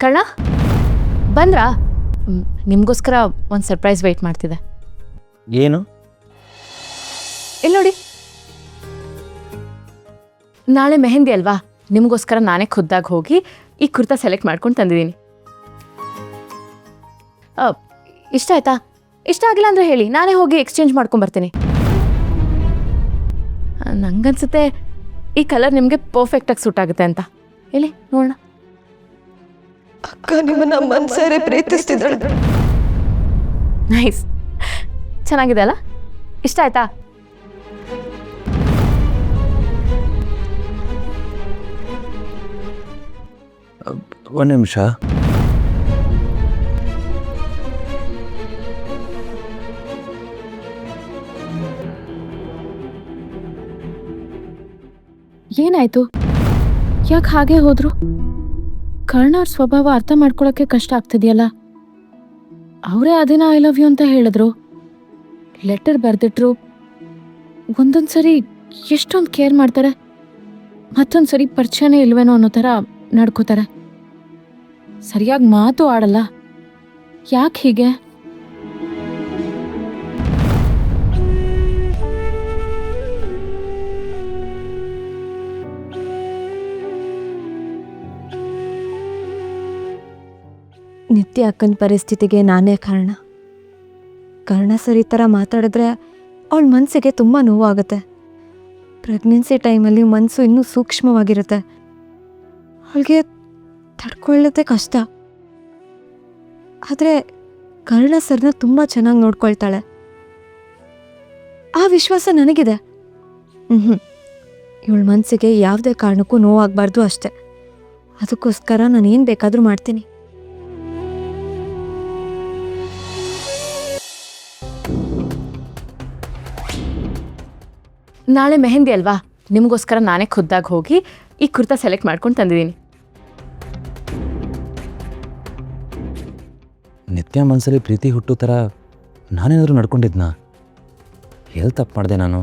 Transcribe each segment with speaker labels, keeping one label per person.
Speaker 1: ಕರ್ಣ ಬಂದ್ರಾ? ನಿಮಗೋಸ್ಕರ ಒಂದು surprise weight ಮಾಡ್ತಿದ್ದೆ.
Speaker 2: ಏನು?
Speaker 1: ಇಲ್ಲಿ ನೋಡಿ, ನಾಳೆ ಮೆಹಂದಿ ಅಲ್ವಾ, ನಿಮಗೋಸ್ಕರ ನಾನೇ ಖುದ್ದಾಗಿ ಹೋಗಿ ಈ ಕುರ್ತಾ ಸೆಲೆಕ್ಟ್ ಮಾಡ್ಕೊಂಡು ತಂದಿದ್ದೀನಿ. ಇಷ್ಟ ಆಯ್ತಾ? ಇಷ್ಟ ಆಗಿಲ್ಲ ಅಂದರೆ ಹೇಳಿ, ನಾನೇ ಹೋಗಿ ಎಕ್ಸ್ಚೇಂಜ್ ಮಾಡ್ಕೊಂಬರ್ತೀನಿ. ನಂಗನ್ಸುತ್ತೆ ಈ ಕಲರ್ ನಿಮಗೆ ಪರ್ಫೆಕ್ಟಾಗಿ ಸೂಟ್ ಆಗುತ್ತೆ ಅಂತ. ಹೇಳಿ ನೋಡೋಣ.
Speaker 3: ಅಕ್ಕ ನಿಮ್ಮನ್ನ ಮನ್ಸಾರೆ ಪ್ರೀತಿಸ್ತಿದ್ದಾಳೆ.
Speaker 1: ನೈಸ್, ಚೆನ್ನಾಗಿದೆ ಅಲ್ಲ? ಇಷ್ಟ ಆಯ್ತಾ?
Speaker 2: ಒಂದು ನಿಮಿಷ.
Speaker 1: ಏನಾಯ್ತು? ಯಾಕೆ ಹಾಗೆ ಹೋದ್ರು? ಕರ್ಣವ್ರ ಸ್ವಭಾವ ಅರ್ಥ ಮಾಡ್ಕೊಳಕ್ಕೆ ಕಷ್ಟ ಆಗ್ತಿದೆಯಲ್ಲ. ಅವರೇ ಅದಿನ ಐ ಲವ್ ಯು ಅಂತ ಹೇಳಿದ್ರು, ಲೆಟರ್ ಬರೆದಿಟ್ರು. ಒಂದೊಂದ್ಸರಿ ಎಷ್ಟೊಂದು ಕೇರ್ ಮಾಡ್ತಾರೆ, ಮತ್ತೊಂದ್ಸರಿ ಪರಿಚಯನೇ ಇಲ್ವೇನೋ ಅನ್ನೋ ಥರ ನಡ್ಕೋತಾರೆ. ಸರಿಯಾಗಿ ಮಾತು ಆಡಲ್ಲ. ಯಾಕೆ ಹೀಗೆ?
Speaker 3: ನಿತ್ಯ ಅಕ್ಕನ ಪರಿಸ್ಥಿತಿಗೆ ನಾನೇ ಕಾರಣ. ಕರ್ಣ ಸರಿ ಥರ ಮಾತಾಡಿದ್ರೆ ಅವಳ ಮನಸ್ಸಿಗೆ ತುಂಬ ನೋವಾಗುತ್ತೆ. ಪ್ರೆಗ್ನೆನ್ಸಿ ಟೈಮಲ್ಲಿ ಮನಸ್ಸು ಇನ್ನೂ ಸೂಕ್ಷ್ಮವಾಗಿರುತ್ತೆ. ಅವಳಿಗೆ ತಡ್ಕೊಳ್ಳೋದೇ ಕಷ್ಟ. ಆದರೆ ಕರ್ಣ ಸರ್ನ ತುಂಬ ಚೆನ್ನಾಗಿ ನೋಡ್ಕೊಳ್ತಾಳೆ. ಆ ವಿಶ್ವಾಸ ನನಗಿದೆ. ಇವಳ ಮನಸ್ಸಿಗೆ ಯಾವುದೇ ಕಾರಣಕ್ಕೂ ನೋವಾಗಬಾರ್ದು ಅಷ್ಟೆ. ಅದಕ್ಕೋಸ್ಕರ ನಾನು ಏನು ಬೇಕಾದರೂ ಮಾಡ್ತೀನಿ.
Speaker 1: ನಾಳೆ ಮೆಹಂದಿ ಅಲ್ವಾ, ನಿಮಗೋಸ್ಕರ ನಾನೇ ಖುದ್ದಾಗಿ ಹೋಗಿ ಈ ಕುರ್ತಾ ಸೆಲೆಕ್ಟ್ ಮಾಡ್ಕೊಂಡು ತಂದಿದ್ದೀನಿ.
Speaker 2: ನಿತ್ಯ ಮನಸ್ಸಲ್ಲಿ ಪ್ರೀತಿ ಹುಟ್ಟೋ ಥರ ನಾನೇನಾದರೂ ನಡ್ಕೊಂಡಿದ್ನಾ? ಎಲ್ಲಿ ತಪ್ಪು ಮಾಡಿದೆ ನಾನು?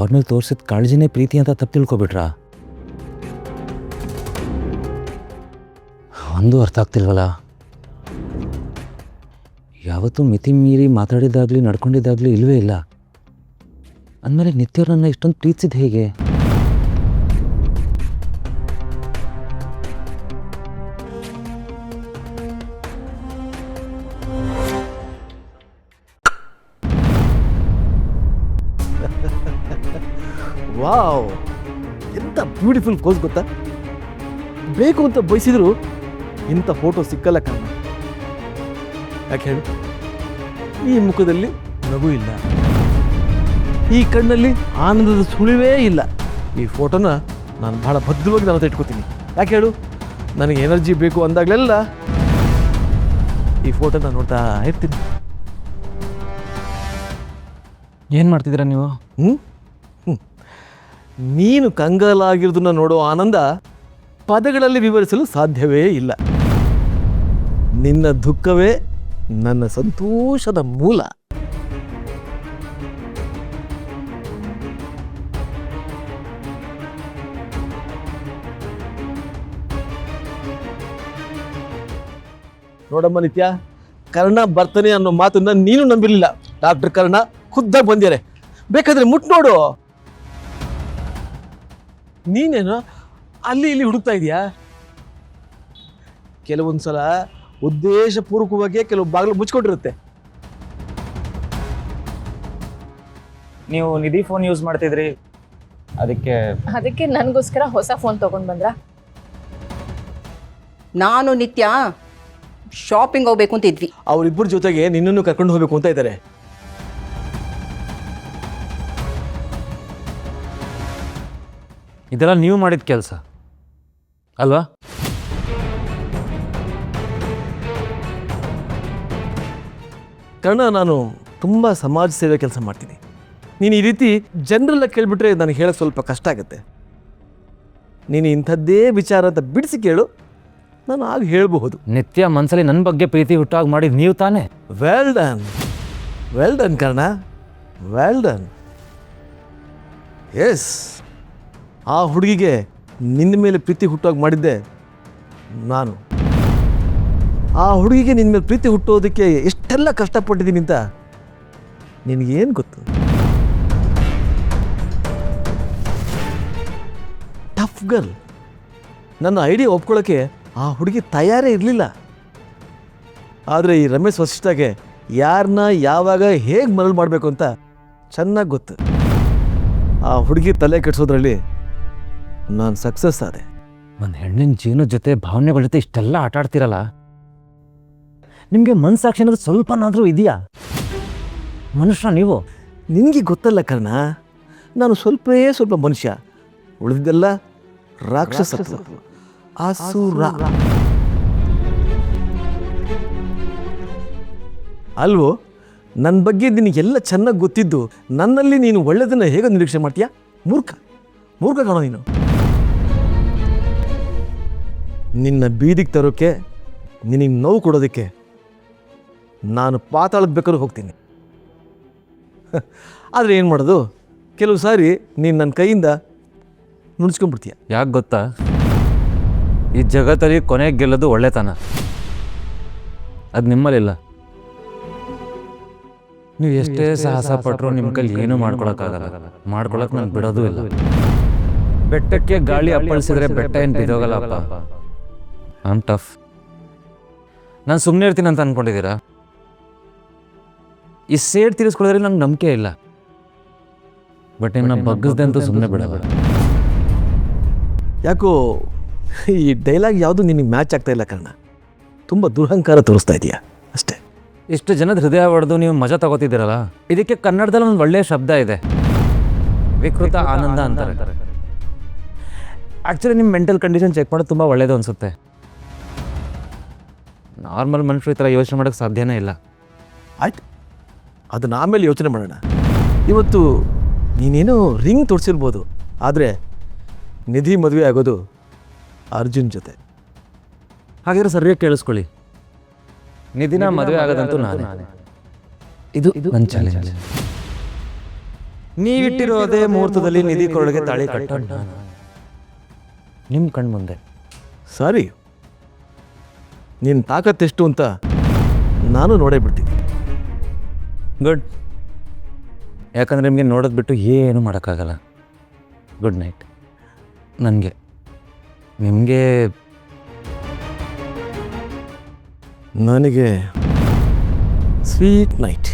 Speaker 2: ಅವ್ರ ಮೇಲೆ ತೋರಿಸಿದ ಕಾಳಜಿನೇ ಪ್ರೀತಿ ಅಂತ ತಪ್ಪು ತಿಳ್ಕೊಬಿಟ್ರಾ? ಒಂದು ಅರ್ಥ ಆಗ್ತಿಲ್ವಲ್ಲ. ಯಾವತ್ತೂ ಮಿತಿ ಮೀರಿ ಮಾತಾಡಿದಾಗಲಿ ನಡ್ಕೊಂಡಿದ್ದಾಗಲಿ ಇಲ್ಲವೇ ಇಲ್ಲ. ಅಂದಮೇಲೆ ನಿತ್ಯವ್ರು ನನ್ನ ಇಷ್ಟೊಂದು ಪ್ರೀತಿಸಿದ ಹೇಗೆ?
Speaker 4: ವಾವ್, ಎಂಥ ಬ್ಯೂಟಿಫುಲ್ ಪೋಸ್ ಗೊತ್ತಾ? ಬೇಕು ಅಂತ ಬಯಸಿದ್ರು ಇಂಥ ಫೋಟೋ ಸಿಕ್ಕಲ್ಲ ಕಣ್ಣ. ಯಾಕೆ ಹೇಳಿ? ಈ ಮುಖದಲ್ಲಿ ನಗು ಇಲ್ಲ, ಈ ಕಣ್ಣಲ್ಲಿ ಆನಂದದ ಸುಳಿವೇ ಇಲ್ಲ. ಈ ಫೋಟೋನ ನಾನು ಭಾಳ ಭದ್ರವಾಗಿ ನಾನು ಇಟ್ಕೋತೀನಿ. ಯಾಕೆ ಹೇಳು? ನನಗೆ ಎನರ್ಜಿ ಬೇಕು ಅಂದಾಗಲೆಲ್ಲ ಈ ಫೋಟೋನ ನೋಡ್ತಾ ಇರ್ತೀನಿ.
Speaker 2: ಏನು ಮಾಡ್ತಿದ್ದೀರಾ ನೀವು?
Speaker 4: ನೀನು ಕಂಗಾಲಾಗಿರೋದನ್ನ ನೋಡೋ ಆನಂದ ಪದಗಳಲ್ಲಿ ವಿವರಿಸಲು ಸಾಧ್ಯವೇ ಇಲ್ಲ. ನಿನ್ನ ದುಃಖವೇ ನನ್ನ ಸಂತೋಷದ ಮೂಲ. ನೋಡಮ್ಮ ನಿತ್ಯ, ಕರ್ಣ ಬರ್ತಾನೆ ಅನ್ನೋ ಮಾತನ್ನ ನೀನು ನಂಬಿರಲಿಲ್ಲ. ಡಾಕ್ಟರ್ ಕರ್ಣ ಖುದ್ದಾಗಿ ಬಂದಿದ್ದಾರೆ, ಬೇಕಾದ್ರೆ ಮುಟ್ ನೋಡು. ನೀನೇನು ಅಲ್ಲಿ ಇಲ್ಲಿ ಹುಡುಕ್ತಾ ಇದೀಯಾ? ಕೆಲವೊಂದ್ಸಲ ಉದ್ದೇಶಪೂರ್ವಕವಾಗಿ ಕೆಲವು ಬಾಗಿಲು ಮುಚ್ಕೊಂಡಿರುತ್ತೆ.
Speaker 2: ನೀವು ನಿಧಿ ಫೋನ್ ಯೂಸ್ ಮಾಡ್ತಿದ್ರಿ, ಅದಕ್ಕೆ
Speaker 1: ನನಗೋಸ್ಕರ ಹೊಸ ಫೋನ್ ತೊಗೊಂಡು ಬಂದ್ರಾ?
Speaker 5: ನಾನು ನಿತ್ಯ ಶಾಪಿಂಗ್ ಹೋಗ್ಬೇಕು ಅಂತ ಇದ್ವಿ.
Speaker 4: ಅವರಿಬ್ಬರ ಜೊತೆಗೆ ನಿನ್ನನ್ನು ಕರ್ಕೊಂಡು ಹೋಗ್ಬೇಕು ಅಂತ ಇದ್ದಾರೆ.
Speaker 2: ಇದೆಲ್ಲ ನೀವು ಮಾಡಿದ ಕೆಲಸ ಅಲ್ವಾ?
Speaker 4: ಕರ್ಣ, ನಾನು ತುಂಬ ಸಮಾಜ ಸೇವೆ ಕೆಲಸ ಮಾಡ್ತೀನಿ. ನೀನು ಈ ರೀತಿ ಜನರೆಲ್ಲ ಕೇಳಿಬಿಟ್ರೆ ನನಗೆ ಹೇಳೋಕ್ಕೆ ಸ್ವಲ್ಪ ಕಷ್ಟ ಆಗುತ್ತೆ. ನೀನು ಇಂಥದ್ದೇ ವಿಚಾರ ಅಂತ ಬಿಡಿಸಿ ಕೇಳು, ನಾನು ಆಗ ಹೇಳಬಹುದು.
Speaker 2: ನಿತ್ಯ ಮನಸ್ಸಲ್ಲಿ ನನ್ನ ಬಗ್ಗೆ ಪ್ರೀತಿ ಹುಟ್ಟಾಗ ಮಾಡಿದ ನೀವು ತಾನೇ?
Speaker 4: Well done, well done Karna, well done. Yes, ಆ ಹುಡುಗಿಗೆ ನಿನ್ನ ಮೇಲೆ ಪ್ರೀತಿ ಹುಟ್ಟಾಗ ಮಾಡಿದ್ದೆ ನಾನು ಆ ಹುಡುಗಿಗೆ ನಿನ್ನ ಮೇಲೆ ಪ್ರೀತಿ ಹುಟ್ಟೋದಕ್ಕೆ ಎಷ್ಟೆಲ್ಲ ಕಷ್ಟಪಟ್ಟಿದ್ದೀನಿ ಅಂತ ನಿನಗೇನು ಗೊತ್ತು? Tough girl. ನನ್ನ ಐಡಿಯಾ ಒಪ್ಕೊಳ್ಳೋಕ್ಕೆ ಆ ಹುಡುಗಿ ತಯಾರೇ ಇರಲಿಲ್ಲ. ಆದರೆ ಈ ರಮೇಶ್ ವಸಿಷ್ಠಗೆ ಯಾರನ್ನ ಯಾವಾಗ ಹೇಗೆ ಮರಳು ಮಾಡಬೇಕು ಅಂತ ಚೆನ್ನಾಗಿ ಗೊತ್ತು. ಆ ಹುಡುಗಿ ತಲೆ ಕೆಡಿಸೋದ್ರಲ್ಲಿ ನಾನು ಸಕ್ಸಸ್ ಆದೆ.
Speaker 2: ಒಂದು ಹೆಣ್ಣಿನ ಜೀವನದ ಜೊತೆ ಭಾವನೆಗಳ ಜೊತೆ ಇಷ್ಟೆಲ್ಲ ಆಟ ಆಡ್ತಿರಲ್ಲ, ನಿಮಗೆ ಮನಸ್ಸಾಕ್ಷಿ ಅನ್ನೋದು ಸ್ವಲ್ಪನಾದರೂ ಇದೆಯಾ? ಮನುಷ್ಯ ನೀವು.
Speaker 4: ನಿನಗೆ ಗೊತ್ತಲ್ಲ ಕರ್ಣ, ನಾನು ಸ್ವಲ್ಪ ಮನುಷ್ಯ, ಉಳಿದಿದ್ದೆಲ್ಲ ರಾಕ್ಷಸ ಅಸುರ ಅಲ್ವೋ? ನನ್ನ ಬಗ್ಗೆ ನಿನಗೆಲ್ಲ ಚೆನ್ನಾಗಿ ಗೊತ್ತಿದ್ದು ನನ್ನಲ್ಲಿ ನೀನು ಒಳ್ಳೆಯದನ್ನು ಹೇಗೆ ನಿರೀಕ್ಷೆ ಮಾಡ್ತೀಯಾ? ಮೂರ್ಖ ಕಾಣೋ ನೀನು. ನಿನ್ನ ಬೀದಿಗೆ ತರೋಕ್ಕೆ, ನಿನಗೆ ನೋವು ಕೊಡೋದಕ್ಕೆ ನಾನು ಪಾತಾಳದ ಬೇಕಾದ್ರೂ ಹೋಗ್ತೀನಿ. ಆದರೆ ಏನು ಮಾಡೋದು, ಕೆಲವು ಸಾರಿ ನೀನು ನನ್ನ ಕೈಯಿಂದ ನುಡ್ಸ್ಕೊಂಡ್ಬಿಡ್ತೀಯ.
Speaker 2: ಯಾಕೆ ಗೊತ್ತಾ? ಈ ಜಗತ್ತಲ್ಲಿ ಕೊನೆಗೆ ಗೆಲ್ಲೋದು ಒಳ್ಳೆತನ. ಅದು ನಿಮ್ಮಲ್ಲಿಲ್ಲ. ನೀವು ಎಷ್ಟೇ ಸಾಹಸ ಪಟ್ಟರು ನಿಮ್ಮ ಕೈಲಿ ಏನೂ ಮಾಡ್ಕೊಳಕ್ಕಾಗಲ್ಲ. ಮಾಡ್ಕೊಳಕ್ಕೆ ನಾನು ಬಿಡೋದು ಇಲ್ಲ. ಬೆಟ್ಟಕ್ಕೆ ಗಾಳಿ ಅಪ್ಪಳಿಸಿದ್ರೆ ಬೆಟ್ಟ ಏನು ಬಿದ್ದೋಗಲ್ಲಪ್ಪ. I am tough. ನಾನು ಸುಮ್ಮನೆ ಇರ್ತೀನಿ ಅಂತ ಅಂದ್ಕೊಂಡಿದ್ದೀರಾ? ಈ ಸೇಡ್ ತೀರಿಸ್ಕೊಳ್ಳೋದ್ರಲ್ಲಿ ನಂಗೆ ನಂಬಿಕೆ ಇಲ್ಲ. ಬಟ್ ಇನ್ನು ಬಗ್ಗಸ್ದಂತೂ ಸುಮ್ಮನೆ ಬಿಡಬೇಡ.
Speaker 4: ಯಾಕೋ ಈ ಡೈಲಾಗ್ ಯಾವುದು ನಿನಗೆ ಮ್ಯಾಚ್ ಆಗ್ತಾ ಇಲ್ಲ ಕರ್ಣ. ತುಂಬ ದುರಹಂಕಾರ ತೋರಿಸ್ತಾ ಇದೆಯಾ ಅಷ್ಟೇ.
Speaker 2: ಇಷ್ಟು ಜನದ ಹೃದಯ ಹೊಡೆದು ನೀವು ಮಜಾ ತಗೋತಿದ್ದೀರಲ್ಲ, ಇದಕ್ಕೆ ಕನ್ನಡದಲ್ಲಿ ಒಂದು ಒಳ್ಳೆಯ ಶಬ್ದ ಇದೆ, ವಿಕೃತ ಆನಂದ ಅಂತಾರೆ. ಆ್ಯಕ್ಚುಲಿ ನಿಮ್ಮ ಮೆಂಟಲ್ ಕಂಡೀಷನ್ ಚೆಕ್ ಮಾಡೋದು ತುಂಬ ಒಳ್ಳೆಯದು ಅನಿಸುತ್ತೆ. ನಾರ್ಮಲ್ ಮನುಷ್ಯರು ಈ ಥರ ಯೋಚನೆ ಮಾಡೋಕ್ಕೆ ಸಾಧ್ಯನೇ ಇಲ್ಲ.
Speaker 4: ಆಯ್ತು, ಅದನ್ನು ಆಮೇಲೆ ಯೋಚನೆ ಮಾಡೋಣ. ಇವತ್ತು ನೀನೇನೋ ರಿಂಗ್ ತೊಡ್ಸಿರ್ಬೋದು, ಆದರೆ ನಿಧಿ ಮದುವೆ ಆಗೋದು ಅರ್ಜುನ್ ಜೊತೆ.
Speaker 2: ಹಾಗಾದ್ರೆ ಸರಿಯಾಗಿ ಕೇಳಿಸ್ಕೊಳ್ಳಿ, ನಿಧಿನ ಮದುವೆ ಆಗೋದಂತೂ ನಾನೇ. ಇದು ನನ್ನ ಚಾಲೆಂಜ್. ನೀವಿಟ್ಟಿರೋದೇ ಮುಹೂರ್ತದಲ್ಲಿ ನಿಧಿ ಕೊರಳಿಗೆ ತಾಳಿ ಕಟ್ಟೋಣ ನಾನು, ನಿಮ್ಮ ಕಣ್ಮುಂದೆ.
Speaker 4: ಸರಿ, ನಿನ್ನ ತಾಕತ್ತೆಷ್ಟು ಅಂತ ನಾನು ನೋಡೇ ಬಿಡ್ತೀನಿ.
Speaker 2: ಗುಡ್. ಯಾಕಂದರೆ ನಿಮಗೆ ನೋಡೋದು ಬಿಟ್ಟು ಏನೂ ಮಾಡೋಕ್ಕಾಗಲ್ಲ. Good night. ನನಗೆ ನಿಮಗೆ
Speaker 4: ನನಗೆ ಸ್ವೀಟ್ ನೈಟ್.